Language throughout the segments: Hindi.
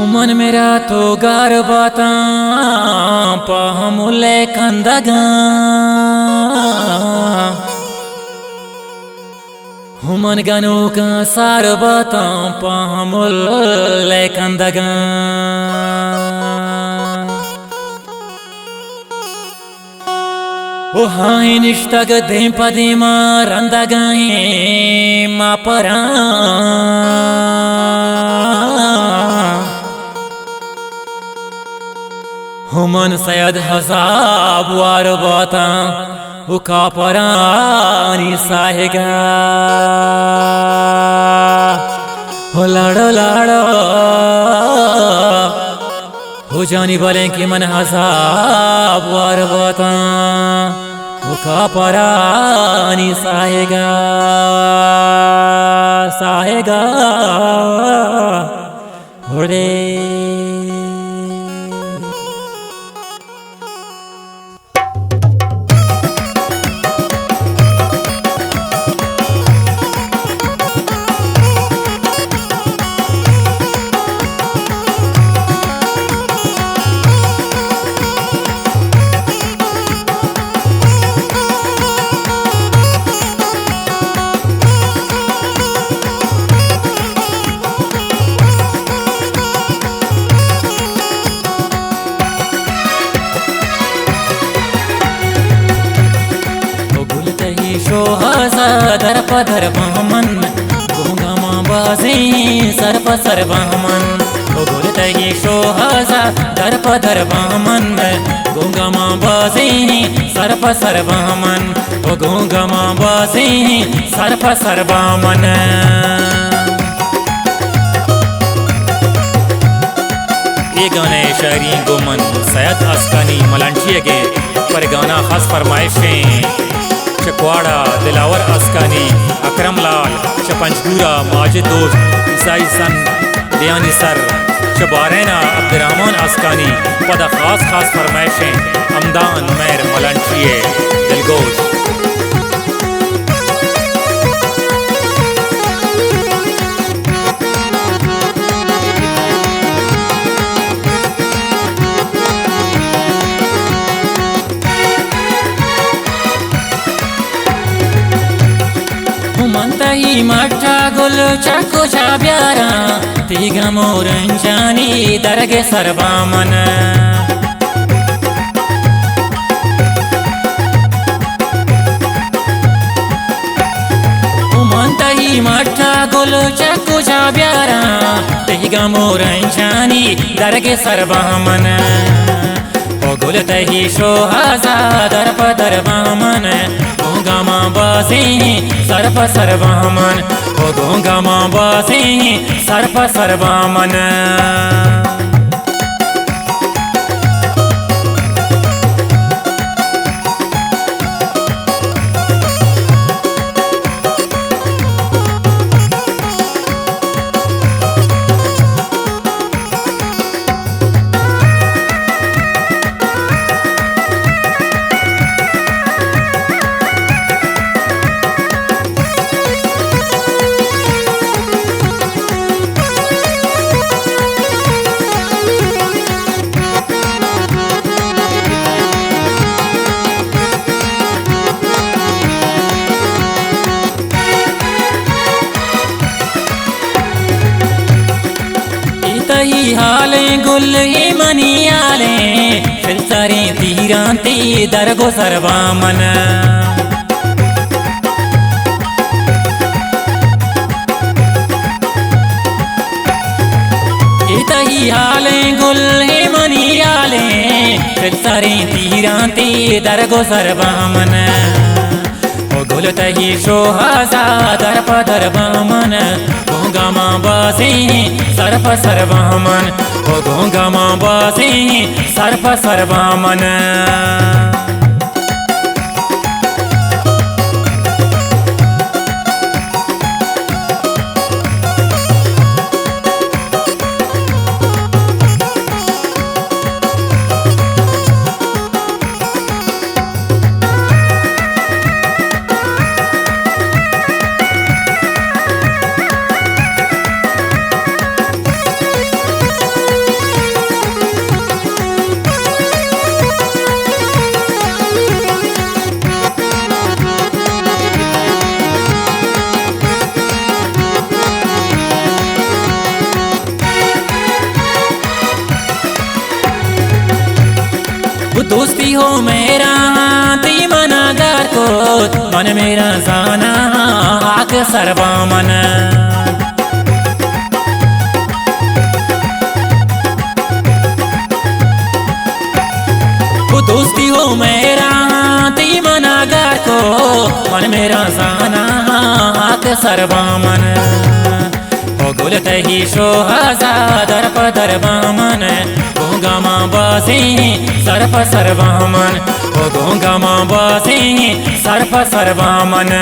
हुमन मेरा तो गार बाता पाहमुले कंदगा हुमन गनो का सार बाता पाहमुले कंदगा ओ हाय निष्ठग दे पदिमा रंदगाए मा परा हुमन सयद हसाब वार बाता उका परानी साहेगा हो लाड़ो लाड़ो हो जानी बोले कि मन हसाब वार बाता उका परानी साहेगा साहेगा होड़े दर पधर बहमन गोंगमा बाजे सर्प सर्वमन बोलतही शोहजा दर पधर बहमन गोंगमा बाजे सर्प सर्वमन गोंगमा बाजे सर्प सर्वमन ये गाने शायरी गोमन सैयद अस्कानी मलांटिया के पर गाना खास फरमाइशें चकवाड़ा दिलावर अस्कानी अकरम लाल चपंचगूरा माजिद दोस्त ईसाई सन दियानी सर चबारेना अब्दुर्रहमान अस्कानी पदा खास खास फरमाइशें हमदान मैर मलांटिए दिलगोश मंतही मट्टा गुल चको चाब्यारा तीगा मोरंजानी दरगे सर्वामन मंतही मट्टा गुल चको चाब्यारा तीगा मोरंजानी दरगे सर्वामन ओ गुलतही शोहजा दर पदर बामन गोंगमा बासे सर्प सर्वमन ओ गोंगमा बासे सर्प सर्वमन हाले गुल मनियाले फिल्तरे तीरांती दरगो सर्वामन इतही हाले गुल मनियाले फिल्तरे तीरांती दरगो सर्वामन ओ गुलतही शोहजा दर पदर बामन गोंगमा बासे सर्प सर्वमन ओ गोंगमा बासे सर्प सर्वमन दोस्ती हो मेरा ती मनागार को मन मेरा जाना आग सरवा मन दोस्ती हो मेरा ती मनागार को मन मेरा जाना आग सरवा मन हो गुलत ही शोहाजा दर्प दरबा मन गोंगा माँ बासी सर्प सर्वा मन हो गोंगा माँ बासी सर्प सर्वा मन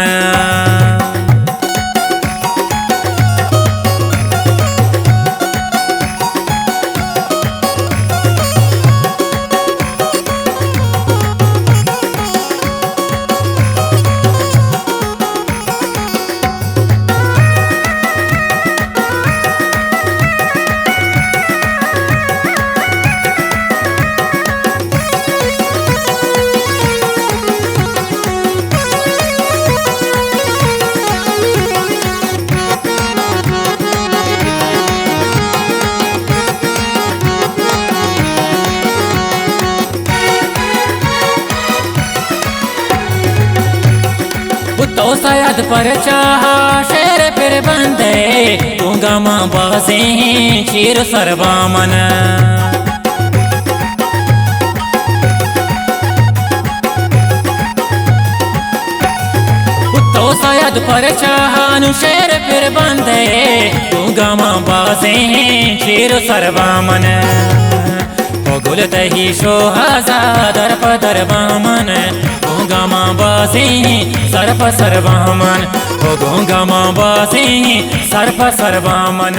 तो शायद पर चाहा शेर फिर बंदे गूंगा माँ बासे शेर सरवा मन तो शायद पर चाहा शेर फिर बंदे गूंगा माँ बासे शेर सरवा मन गुलत ही शोहाजा दर्प दरबा मन गोंगा माँ बासी सर्प सर्वा मन गोंगा माँ बासी सर्प सर्वा मन।